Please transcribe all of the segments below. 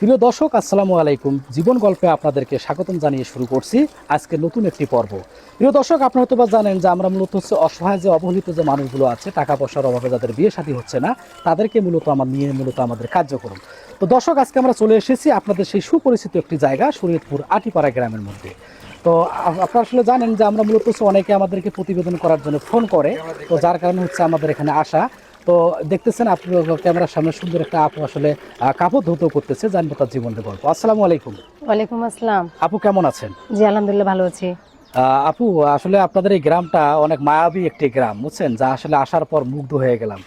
প্রিয় দর্শক, আসসালামু আলাইকুম। জীবন গল্পে আপনাদেরকে স্বাগতম জানিয়ে শুরু করছি আজকে নতুন একটি পর্ব। প্রিয় দর্শক, আপনারা হয়তো বা জানেন যে আমরা মূলত অসহায় যে অবহেলিত যে মানুষগুলো আছে, টাকা পয়সার অভাবে যাদের বিয়ে শাদী হচ্ছে না, তাদেরকে মূলত আমাদের কার্যক্রম। তো দর্শক, আজকে আমরা চলে এসেছি আপনাদের সেই সুপরিচিত একটি জায়গা, শরীয়তপুর আটিপাড়া গ্রামের মধ্যে। তো আপনারা আসলে জানেন যে আমরা মূলত অনেকে আমাদেরকে প্রতিবেদন করার জন্য ফোন করে, তো যার কারণে হচ্ছে আমাদের এখানে আসা। তো দেখতেছেন আপনি ক্যামেরার সামনে সুন্দর একটা আপু আসলে কাপড় ধৌত করতেছে, জানবো তার জীবনের গল্প। আসসালামু আলাইকুম। ওয়ালাইকুম আসসালাম। আপু কেমন আছেন? জি আলহামদুলিল্লাহ ভালো আছি। আপু, আসলে আপনাদের এই গ্রামটা অনেক মায়াবী একটি গ্রাম, বুঝছেন, যা আসলে আসার পর মুগ্ধ হয়ে গেলাম।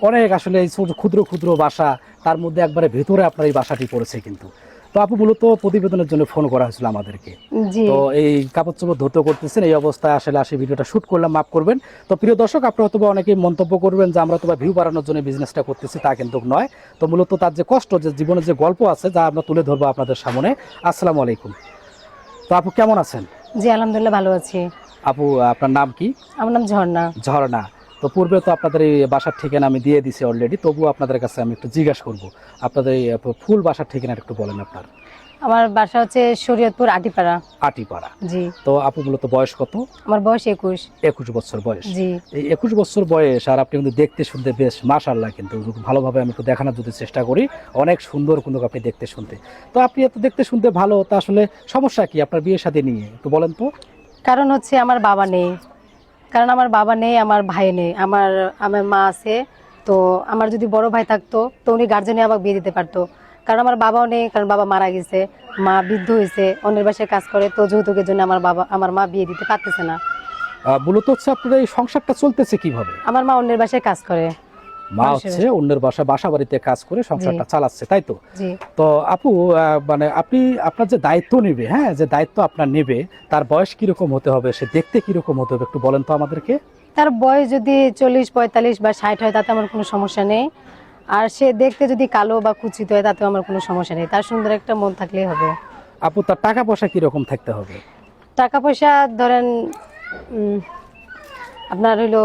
অনেক আসলে এই ছোট ক্ষুদ্র ক্ষুদ্র বাসা, তার মধ্যে একবারে ভেতরে আপনার এই বাসাটি পড়েছে কিন্তু। তো আপু, মূলত প্রতিবেদনের জন্য ফোন করা হয়েছিল আমাদেরকে। জি তো এই কাপড় চোপড় ধৌত করতেছেন, এই অবস্থায় আসলে আসি ভিডিওটা শুট করলাম, মাফ করবেন। তো প্রিয় দর্শক, আপনারা হয়তো অনেকেই মন্তব্য করবেন যে আমরা তো ভিউ বাড়ানোর জন্য বিজনেসটা করতেছি, তা কিন্তু নয়। তো মূলত তার যে কষ্ট, যে জীবনের যে গল্প আছে, যা আমরা তুলে ধরবো আপনাদের সামনে। আসসালামু আলাইকুম। তো আপু কেমন আছেন? জি আলহামদুলিল্লাহ ভালো আছি। আপু, আপনার নাম কি? আমার নাম ঝর্ণা। ঝর্ণা। তো পূর্বে তো আপনাদের এই বাসার ঠিকানা আমি দিয়ে দিছি অলরেডি, তবুও আপনাদের কাছে আমি একটু জিজ্ঞাসা করবো, আপনাদের এই ফুল বাসার ঠিকানাটা একটু বলেন আপনার। আমার বাসা হচ্ছে শরীয়তপুর আটিপাড়া। আটিপাড়া। জি। তো আপু, মূলত বয়স কত? আমার বয়স 21। 21 বছর বয়স। জি। এই 21 বছর বয়স, আর আপনি কিন্তু দেখতে শুনতে বেশ মাশাআল্লাহ, কিন্তু ভালোভাবে আমি একটু দেখানোর যদি চেষ্টা করি, অনেক সুন্দর কিন্তু আপনি দেখতে শুনতে। তো আপনি এত দেখতে শুনতে ভালো, তা আসলে সমস্যা কি আপনার বিয়ে শাদী নিয়ে, একটু বলেন তো। কারণ হচ্ছে আমার বাবা নেই, আমার ভাই নেই, আমার আমার মা আছে। তো আমার যদি বড় ভাই থাকতো তো উনি গার্জেনে আমাকে বিয়ে দিতে পারতো। কারণ আমার বাবাও নেই, কারণ বাবা মারা গেছে, মা বৃদ্ধ হয়েছে, অন্যের বাসায় কাজ করে, তো যৌতুকের জন্য আমার মা বিয়ে দিতে পারতেছে না। মূলত হচ্ছে আপনাদের এই সংসারটা চলতেছে কিভাবে? আমার মা অন্যের বাসায় কাজ করে। মা মানুষের হচ্ছে বাসায়। অন্যের বাসা বাড়িতে কাজ করে সংসারটা জি চালাচ্ছে, তাই তো? জি। তো আপু, মানে আপনি আপনার যে দায়িত্ব নেবে, হ্যাঁ, যে দায়িত্ব আপনার নেবে, তার বয়স কিরকম হতে হবে, সে দেখতে কিরকম হতে হবে, একটু বলেন তো আমাদেরকে। তার বয়স যদি 40, 45 বা 60 হয় তাতে আমার কোনো সমস্যা নেই। আর সে দেখতে যদি কালো বা কুচিত হয় তাতেও আমার কোনো সমস্যা নেই, তার সুন্দর একটা মন থাকলেই হবে। আপু, তার টাকা পয়সা কিরকম থাকতে হবে? টাকা পয়সা ধরেন উম, আপনার হইলো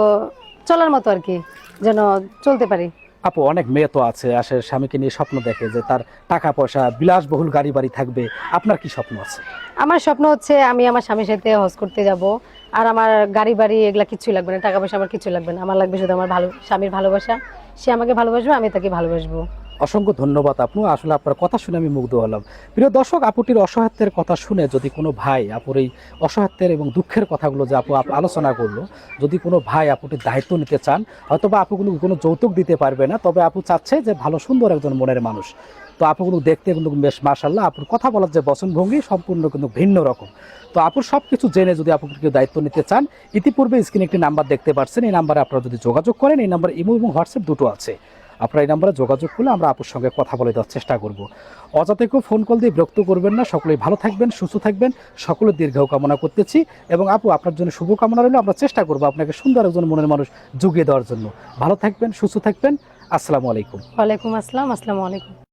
চলার মতো আর কি, যেন চলতে পারি। আপু, অনেক মেয়ে তো আছে, আসে স্বামীকে নিয়ে স্বপ্ন দেখে যে তার টাকা পয়সা, বিলাসবহুল গাড়ি বাড়ি থাকবে। আপনার কি স্বপ্ন আছে? আমার স্বপ্ন হচ্ছে আমি আমার স্বামীর সাথে হজ করতে যাব। আর আমার গাড়ি বাড়ি এগুলা কিছুই লাগবে না, টাকা পয়সা আমার কিছু লাগবে না। আমার লাগবে শুধু আমার স্বামীর ভালোবাসা। সে আমাকে ভালোবাসবে, আমি তাকে ভালোবাসবো। অসংখ্য ধন্যবাদ আপু, আসলে আপনার কথা শুনে আমি মুগ্ধ হলাম। প্রিয় দর্শক, আপুটির অসহায়ত্বের কথা শুনে যদি কোনো ভাই আপুর এই অসহায়ত্বের এবং দুঃখের কথাগুলো যে আপু আলোচনা করলো, যদি কোনো ভাই আপুটির দায়িত্ব নিতে চান, হয়তো বা আপু কোনো যৌতুক দিতে পারবে না, তবে আপু চাচ্ছে যে ভালো সুন্দর একজন মনের মানুষ। তো আপুগুলো দেখতে কিন্তু বেশ মাশাআল্লাহ, আপুর কথা বলার যে বচনভঙ্গি সম্পূর্ণ কিন্তু ভিন্ন রকম। তো আপুর সব কিছু জেনে যদি আপুকে কেউ দায়িত্ব নিতে চান, ইতিপূর্বে স্ক্রিনে একটি নাম্বার দেখতে পাচ্ছেন, এই নাম্বারে আপনারা যদি যোগাযোগ করেন, এই নাম্বার ইমো এবং হোয়াটসঅ্যাপ দুটো আছে, আপনারা এই নাম্বারে যোগাযোগ করলে আমরা আপুর সঙ্গে কথা বলে দেওয়ার চেষ্টা করব। অযথা কেউ ফোন কল দিয়ে বিরক্ত করবেন না, সকলেই ভালো থাকবেন, সুস্থ থাকবেন, সকলের দীর্ঘায়ু কামনা করতেছি। এবং আপু, আপনার জন্য শুভকামনা রইল, আমরা চেষ্টা করবো আপনাকে সুন্দর একজন মনের মানুষ জুগিয়ে দেওয়ার জন্য। ভালো থাকবেন, সুস্থ থাকবেন। আসসালামু আলাইকুম। ওয়ালাইকুম আসসালাম। আসসালামু আলাইকুম।